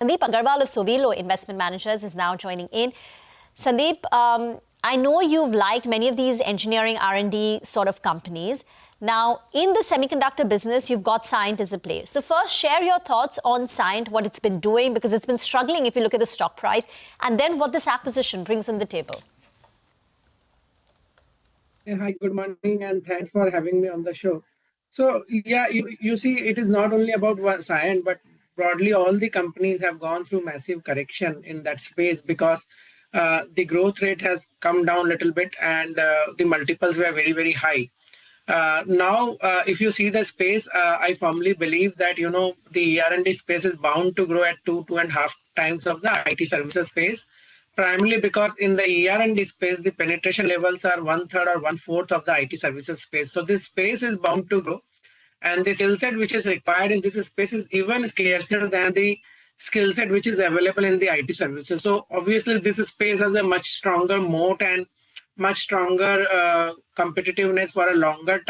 Sandip Agarwal of Sowilo Investment Managers is now joining in. Sandip, I know you've liked many of these engineering R&D sort of companies. Now, in the semiconductor business, you've got Cyient as a play. So first, share your thoughts on Cyient, what it's been doing, because it's been struggling if you look at the stock price, and then what this acquisition brings on the table. Yeah, hi, good morning, and thanks for having me on the show. So, yeah, you see, it is not only about Cyient, but broadly all the companies have gone through massive correction in that space because the growth rate has come down a little bit and the multiples were very, very high. Now, if you see the space, I firmly believe that, the ER&D space is bound to grow at 2.5 times of the IT services space, primarily because in the ER&D space, the penetration levels are 1/3 or 1/4 of the IT services space. So this space is bound to grow. And the skill set which is required in this space is even scarcer than the skill set which is available in the IT services. So obviously this space has a much stronger moat and much stronger competitiveness for a longer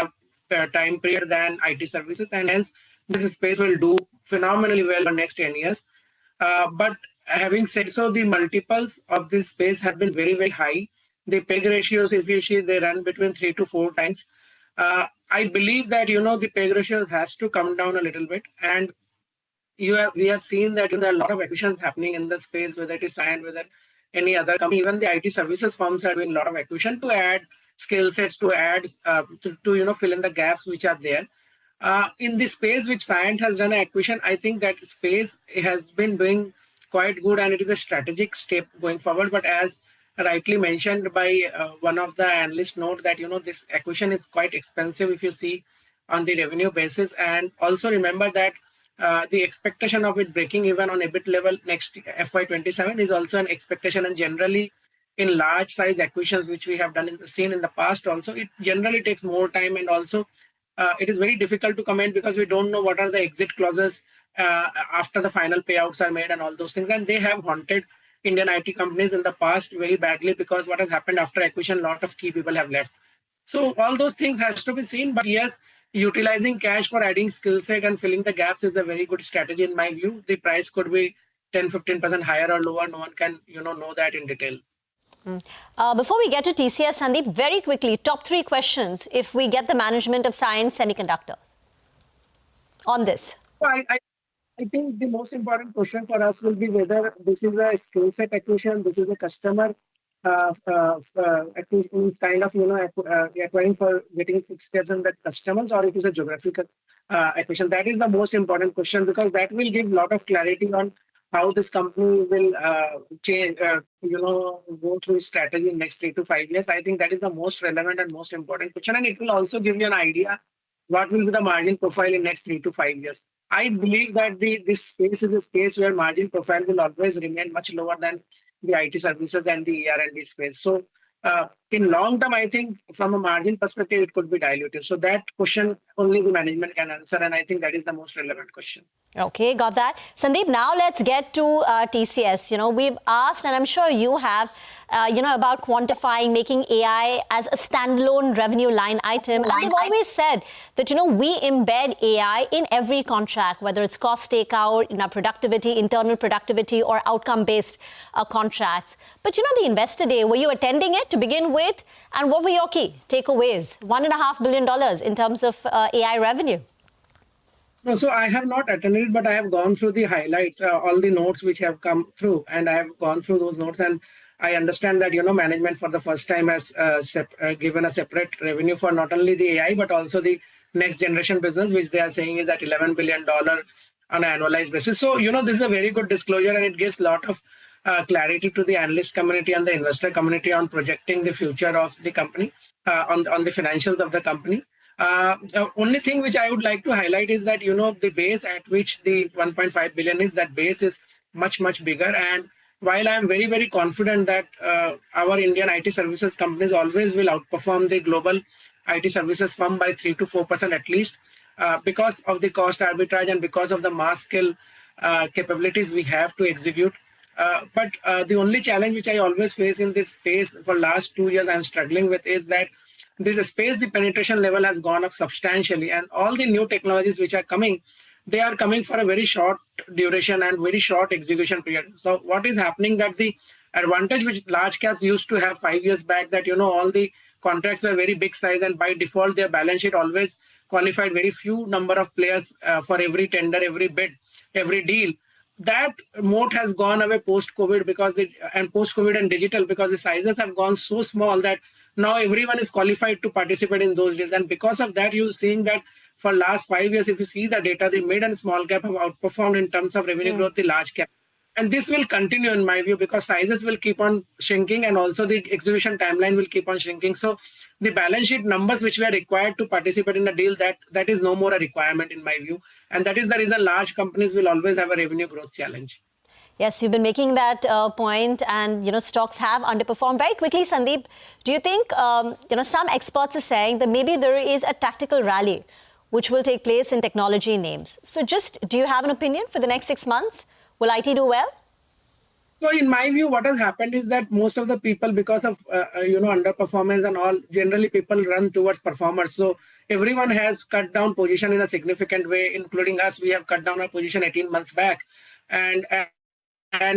time period than IT services. And hence this space will do phenomenally well for the next 10 years. But having said so, the multiples of this space have been very, very high. The PEG ratios, if you see, they run between 3 to 4 times. I believe that, the PEG ratio has to come down a little bit. And we have seen that there are a lot of acquisitions happening in the space, whether it is Cyient, whether any other company, even the IT services firms are doing a lot of acquisition to add skill sets, to add, to fill in the gaps which are there. In the space which Cyient has done an acquisition, I think that space has been doing quite good and it is a strategic step going forward. But as rightly mentioned by one of the analysts, note that this acquisition is quite expensive if you see on the revenue basis, and also remember that the expectation of it breaking even on EBIT level next FY27 is also an expectation, and generally in large size acquisitions which we have seen in the past also, it generally takes more time, and also it is very difficult to comment because we don't know what are the exit clauses after the final payouts are made and all those things, and they have haunted Indian IT companies in the past very badly because what has happened after acquisition, a lot of key people have left. So all those things has to be seen. But yes, utilizing cash for adding skill set and filling the gaps is a very good strategy in my view. The price could be 10-15% higher or lower. No one can know that in detail. Before we get to TCS, Sandip, very quickly, top 3 questions if we get the management of Cyient Semiconductor on this. Well, I think the most important question for us will be whether this is a skill set acquisition, this is a customer acquisition, kind of acquiring for getting steps on the customers, or it is a geographical acquisition. That is the most important question because that will give a lot of clarity on how this company will change, go through strategy in next 3 to 5 years. I think that is the most relevant and most important question, and it will also give you an idea what will be the margin profile in next 3 to 5 years. I believe that this space is a space where margin profile will always remain much lower than the IT services and the ER&D space. So in long term, I think from a margin perspective, it could be diluted. So that question only the management can answer, and I think that is the most relevant question. Okay, got that. Sandip, now let's get to TCS. We've asked, and I'm sure you have, about quantifying, making AI as a standalone revenue line item. And we've always said that, we embed AI in every contract, whether it's cost takeout, in our productivity, internal productivity, or outcome-based contracts. But, the Investor Day, were you attending it to begin with? And what were your key takeaways? $1.5 billion in terms of AI revenue. No, so I have not attended, but I have gone through the highlights, all the notes which have come through, and I have gone through those notes, and I understand that, management for the first time has given a separate revenue for not only the AI, but also the next generation business, which they are saying is at $11 billion on an annualized basis. So, this is a very good disclosure, and it gives a lot of clarity to the analyst community and the investor community on projecting the future of the company, on the financials of the company. Only thing which I would like to highlight is that, the base at which the 1.5 billion is, that base is much, much bigger. And while I am very, very confident that our Indian IT services companies always will outperform the global IT services firm by 3 to 4% at least, because of the cost arbitrage and because of the mass scale capabilities we have to execute. But the only challenge which I always face in this space for last 2 years I'm struggling with is that this space, the penetration level has gone up substantially, and all the new technologies which are coming they are coming for a very short duration and very short execution period. So what is happening that the advantage which large caps used to have 5 years back, that all the contracts were very big size and by default their balance sheet always qualified very few number of players for every tender, every bid, every deal. That moat has gone away post-COVID post-COVID and digital, because the sizes have gone so small that now everyone is qualified to participate in those deals. And because of that, you're seeing that for last 5 years, if you see the data, the mid and small cap have outperformed in terms of revenue growth, the large cap. And this will continue in my view, because sizes will keep on shrinking and also the execution timeline will keep on shrinking. So the balance sheet numbers which were required to participate in a deal, that is no more a requirement in my view. And that is the reason large companies will always have a revenue growth challenge. Yes, you've been making that point, and stocks have underperformed. Very quickly, Sandip, do you think some experts are saying that maybe there is a tactical rally which will take place in technology names? So do you have an opinion for the next 6 months? Will IT do well? So in my view, what has happened is that most of the people, because of underperformance and all, generally people run towards performers. So everyone has cut down position in a significant way, including us. We have cut down our position 18 months back, and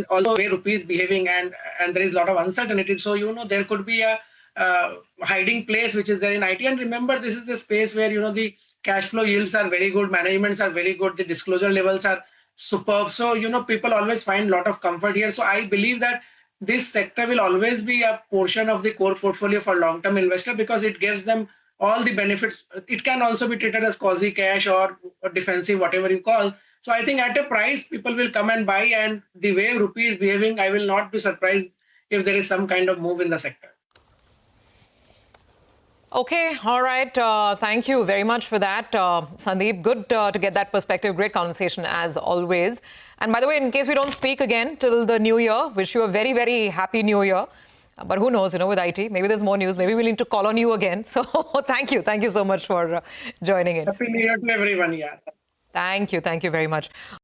also the way rupee is behaving, and there is a lot of uncertainty. So there could be a hiding place which is there in IT. And remember, this is a space where the cash flow yields are very good, managements are very good, the disclosure levels are superb. So people always find a lot of comfort here. So I believe that this sector will always be a portion of the core portfolio for long-term investor, because it gives them all the benefits. It can also be treated as quasi cash or defensive, whatever you call. So I think at a price, people will come and buy, and the way rupee is behaving, I will not be surprised if there is some kind of move in the sector. Okay, all right. Thank you very much for that, Sandip. Good to get that perspective. Great conversation as always. And by the way, in case we don't speak again till the new year, wish you a very, very happy new year. But who knows, with IT, maybe there's more news. Maybe we'll need to call on you again. So thank you. Thank you so much for joining in. Happy New Year to everyone. Yeah. Thank you. Thank you very much.